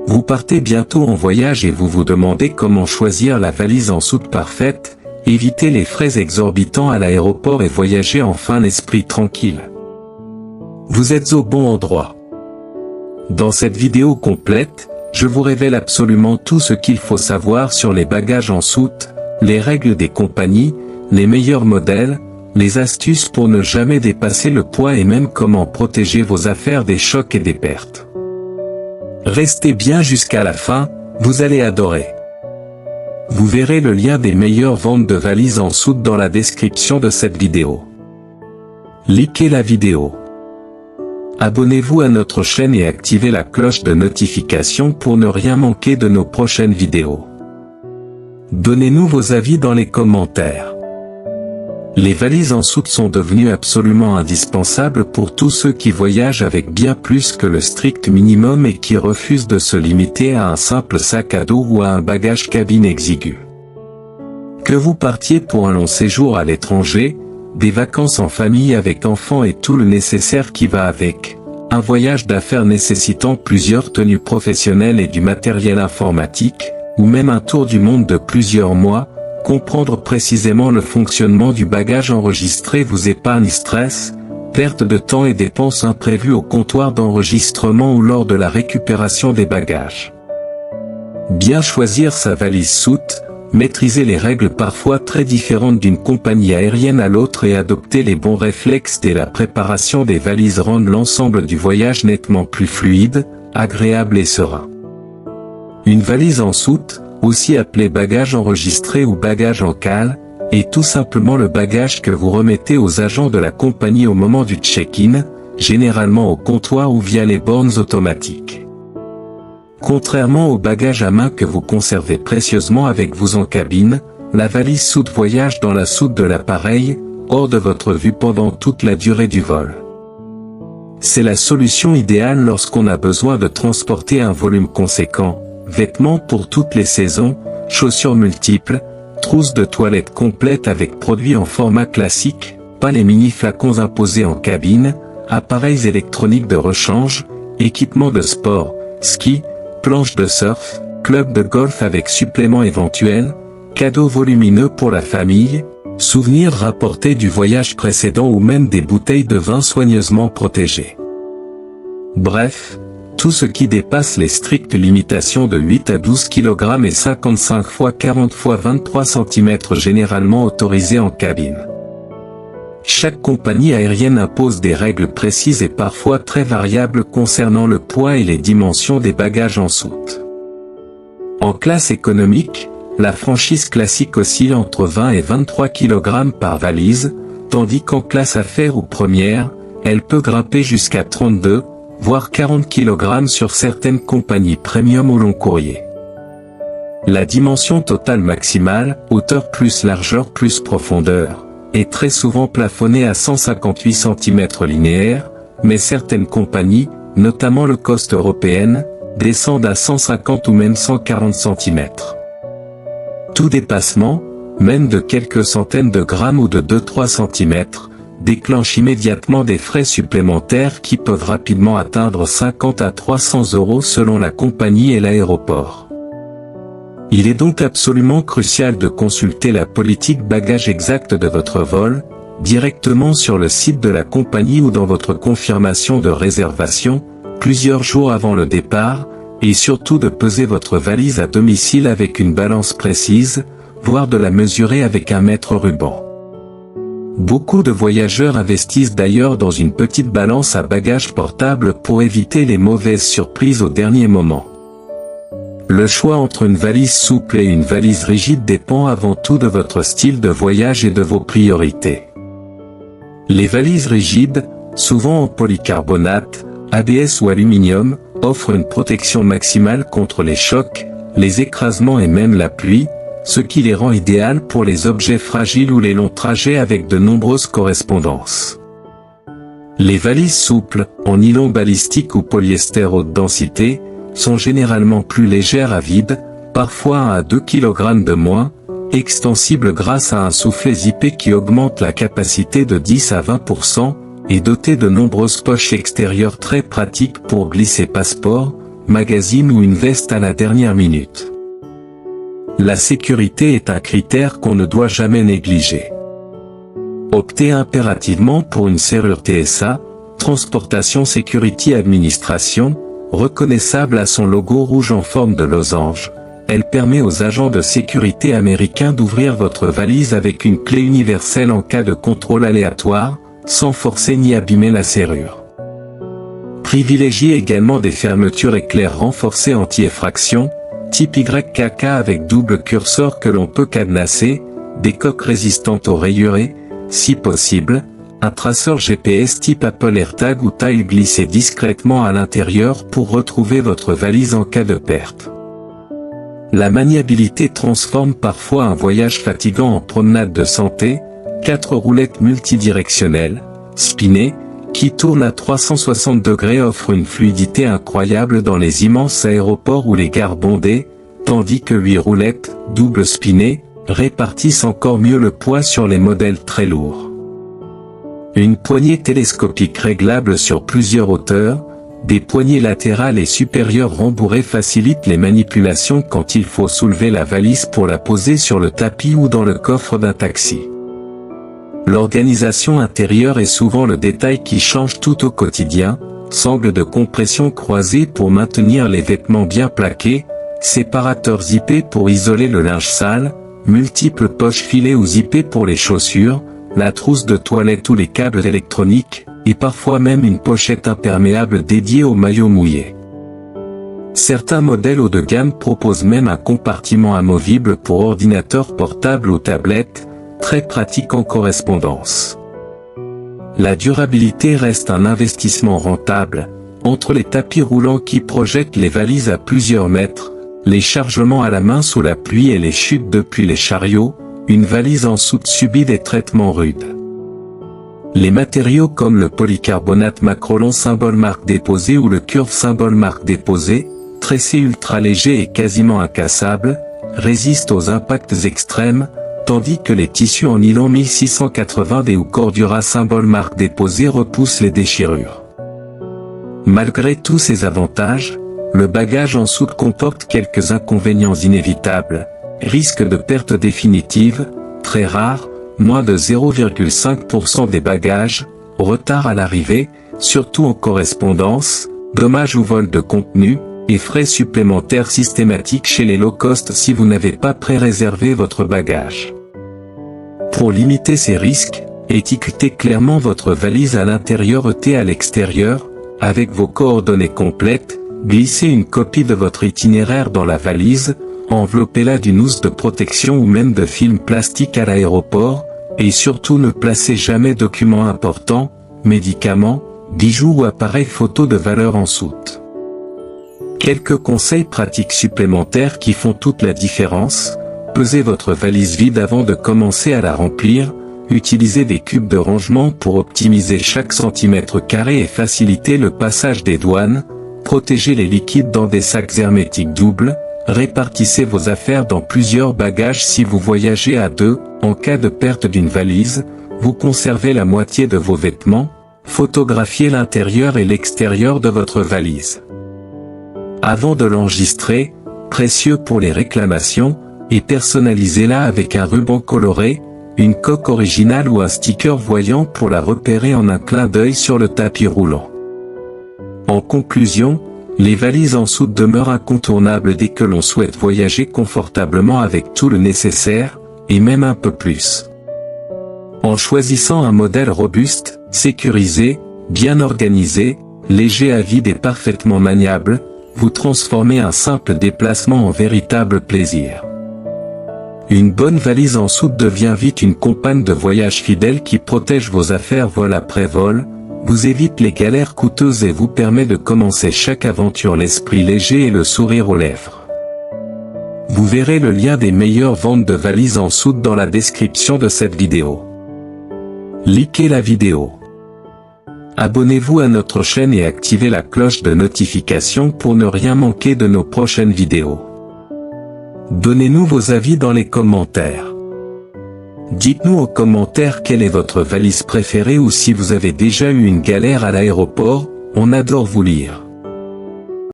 Vous partez bientôt en voyage et vous vous demandez comment choisir la valise en soute parfaite, éviter les frais exorbitants à l'aéroport et voyager enfin l'esprit tranquille. Vous êtes au bon endroit. Dans cette vidéo complète, je vous révèle absolument tout ce qu'il faut savoir sur les bagages en soute, les règles des compagnies, les meilleurs modèles, les astuces pour ne jamais dépasser le poids et même comment protéger vos affaires des chocs et des pertes. Restez bien jusqu'à la fin, vous allez adorer. Vous verrez le lien des meilleures ventes de valises en soute dans la description de cette vidéo. Likez la vidéo. Abonnez-vous à notre chaîne et activez la cloche de notification pour ne rien manquer de nos prochaines vidéos. Donnez-nous vos avis dans les commentaires. Les valises en soute sont devenues absolument indispensables pour tous ceux qui voyagent avec bien plus que le strict minimum et qui refusent de se limiter à un simple sac à dos ou à un bagage cabine exigu. Que vous partiez pour un long séjour à l'étranger, des vacances en famille avec enfants et tout le nécessaire qui va avec, un voyage d'affaires nécessitant plusieurs tenues professionnelles et du matériel informatique, ou même un tour du monde de plusieurs mois, comprendre précisément le fonctionnement du bagage enregistré vous épargne stress, perte de temps et dépenses imprévues au comptoir d'enregistrement ou lors de la récupération des bagages. Bien choisir sa valise soute, maîtriser les règles parfois très différentes d'une compagnie aérienne à l'autre et adopter les bons réflexes dès la préparation des valises rendent l'ensemble du voyage nettement plus fluide, agréable et serein. Une valise en soute, aussi appelé bagage enregistré ou bagage en cale, est tout simplement le bagage que vous remettez aux agents de la compagnie au moment du check-in, généralement au comptoir ou via les bornes automatiques. Contrairement au bagage à main que vous conservez précieusement avec vous en cabine, la valise soute voyage dans la soute de l'appareil, hors de votre vue pendant toute la durée du vol. C'est la solution idéale lorsqu'on a besoin de transporter un volume conséquent. Vêtements pour toutes les saisons, chaussures multiples, trousse de toilette complète avec produits en format classique, pas les mini flacons imposés en cabine, appareils électroniques de rechange, équipements de sport, ski, planche de surf, club de golf avec suppléments éventuels, cadeaux volumineux pour la famille, souvenirs rapportés du voyage précédent ou même des bouteilles de vin soigneusement protégées. Bref, tout ce qui dépasse les strictes limitations de 8 à 12 kg et 55 x 40 x 23 cm généralement autorisées en cabine. Chaque compagnie aérienne impose des règles précises et parfois très variables concernant le poids et les dimensions des bagages en soute. En classe économique, la franchise classique oscille entre 20 et 23 kg par valise, tandis qu'en classe affaires ou première, elle peut grimper jusqu'à 32, voire 40 kg sur certaines compagnies premium au long courrier. La dimension totale maximale, hauteur plus largeur plus profondeur, est très souvent plafonnée à 158 cm linéaires, mais certaines compagnies, notamment low cost européennes, descendent à 150 ou même 140 cm. Tout dépassement, même de quelques centaines de grammes ou de 2-3 cm, déclenche immédiatement des frais supplémentaires qui peuvent rapidement atteindre 50 à 300 € selon la compagnie et l'aéroport. Il est donc absolument crucial de consulter la politique bagage exacte de votre vol, directement sur le site de la compagnie ou dans votre confirmation de réservation, plusieurs jours avant le départ, et surtout de peser votre valise à domicile avec une balance précise, voire de la mesurer avec un mètre-ruban. Beaucoup de voyageurs investissent d'ailleurs dans une petite balance à bagages portable pour éviter les mauvaises surprises au dernier moment. Le choix entre une valise souple et une valise rigide dépend avant tout de votre style de voyage et de vos priorités. Les valises rigides, souvent en polycarbonate, ABS ou aluminium, offrent une protection maximale contre les chocs, les écrasements et même la pluie, ce qui les rend idéales pour les objets fragiles ou les longs trajets avec de nombreuses correspondances. Les valises souples, en nylon balistique ou polyester haute densité, sont généralement plus légères à vide, parfois 1 à 2 kg de moins, extensibles grâce à un soufflet zippé qui augmente la capacité de 10 à 20%, et dotées de nombreuses poches extérieures très pratiques pour glisser passeport, magazine ou une veste à la dernière minute. La sécurité est un critère qu'on ne doit jamais négliger. Optez impérativement pour une serrure TSA, Transportation Security Administration, reconnaissable à son logo rouge en forme de losange. Elle permet aux agents de sécurité américains d'ouvrir votre valise avec une clé universelle en cas de contrôle aléatoire, sans forcer ni abîmer la serrure. Privilégiez également des fermetures éclairs renforcées anti-effraction, type YKK avec double curseur que l'on peut cadenasser, des coques résistantes aux rayures, si possible, un traceur GPS type Apple AirTag ou taille glissé discrètement à l'intérieur pour retrouver votre valise en cas de perte. La maniabilité transforme parfois un voyage fatigant en promenade de santé. 4 roulettes multidirectionnelles, spinées, qui tournent à 360 degrés offrent une fluidité incroyable dans les immenses aéroports ou les gares bondées, tandis que 8 roulettes, double spinées, répartissent encore mieux le poids sur les modèles très lourds. Une poignée télescopique réglable sur plusieurs hauteurs, des poignées latérales et supérieures rembourrées facilitent les manipulations quand il faut soulever la valise pour la poser sur le tapis ou dans le coffre d'un taxi. L'organisation intérieure est souvent le détail qui change tout au quotidien, sangle de compression croisée pour maintenir les vêtements bien plaqués, séparateurs zippés pour isoler le linge sale, multiples poches filées ou zippées pour les chaussures, la trousse de toilette ou les câbles électroniques, et parfois même une pochette imperméable dédiée aux maillots mouillés. Certains modèles haut de gamme proposent même un compartiment amovible pour ordinateur portable ou tablette, très pratique en correspondance. La durabilité reste un investissement rentable, entre les tapis roulants qui projettent les valises à plusieurs mètres, les chargements à la main sous la pluie et les chutes depuis les chariots, une valise en soute subit des traitements rudes. Les matériaux comme le polycarbonate Macrolon symbole marque déposée ou le curve symbole marque déposée, tressé ultra léger et quasiment incassable, résistent aux impacts extrêmes, tandis que les tissus en nylon 1680D ou Cordura symbole marque déposée repoussent les déchirures. Malgré tous ces avantages, le bagage en soute comporte quelques inconvénients inévitables, risque de perte définitive, très rare, moins de 0,5% des bagages, retard à l'arrivée, surtout en correspondance, dommages ou vol de contenu, et frais supplémentaires systématiques chez les low-cost si vous n'avez pas pré-réservé votre bagage. Pour limiter ces risques, étiquetez clairement votre valise à l'intérieur et à l'extérieur, avec vos coordonnées complètes, glissez une copie de votre itinéraire dans la valise, enveloppez-la d'une housse de protection ou même de film plastique à l'aéroport, et surtout ne placez jamais documents importants, médicaments, bijoux ou appareils photo de valeur en soute. Quelques conseils pratiques supplémentaires qui font toute la différence: pesez votre valise vide avant de commencer à la remplir, utilisez des cubes de rangement pour optimiser chaque centimètre carré et faciliter le passage des douanes, protégez les liquides dans des sacs hermétiques doubles, répartissez vos affaires dans plusieurs bagages si vous voyagez à deux, en cas de perte d'une valise, vous conservez la moitié de vos vêtements, photographiez l'intérieur et l'extérieur de votre valise. Avant de l'enregistrer, précieux pour les réclamations, et personnalisez-la avec un ruban coloré, une coque originale ou un sticker voyant pour la repérer en un clin d'œil sur le tapis roulant. En conclusion, les valises en soute demeurent incontournables dès que l'on souhaite voyager confortablement avec tout le nécessaire, et même un peu plus. En choisissant un modèle robuste, sécurisé, bien organisé, léger à vide et parfaitement maniable, vous transformez un simple déplacement en véritable plaisir. Une bonne valise en soute devient vite une compagne de voyage fidèle qui protège vos affaires vol après vol, vous évite les galères coûteuses et vous permet de commencer chaque aventure l'esprit léger et le sourire aux lèvres. Vous verrez le lien des meilleures ventes de valises en soute dans la description de cette vidéo. Likez la vidéo. Abonnez-vous à notre chaîne et activez la cloche de notification pour ne rien manquer de nos prochaines vidéos. Donnez-nous vos avis dans les commentaires. Dites-nous en commentaire quelle est votre valise préférée ou si vous avez déjà eu une galère à l'aéroport, on adore vous lire.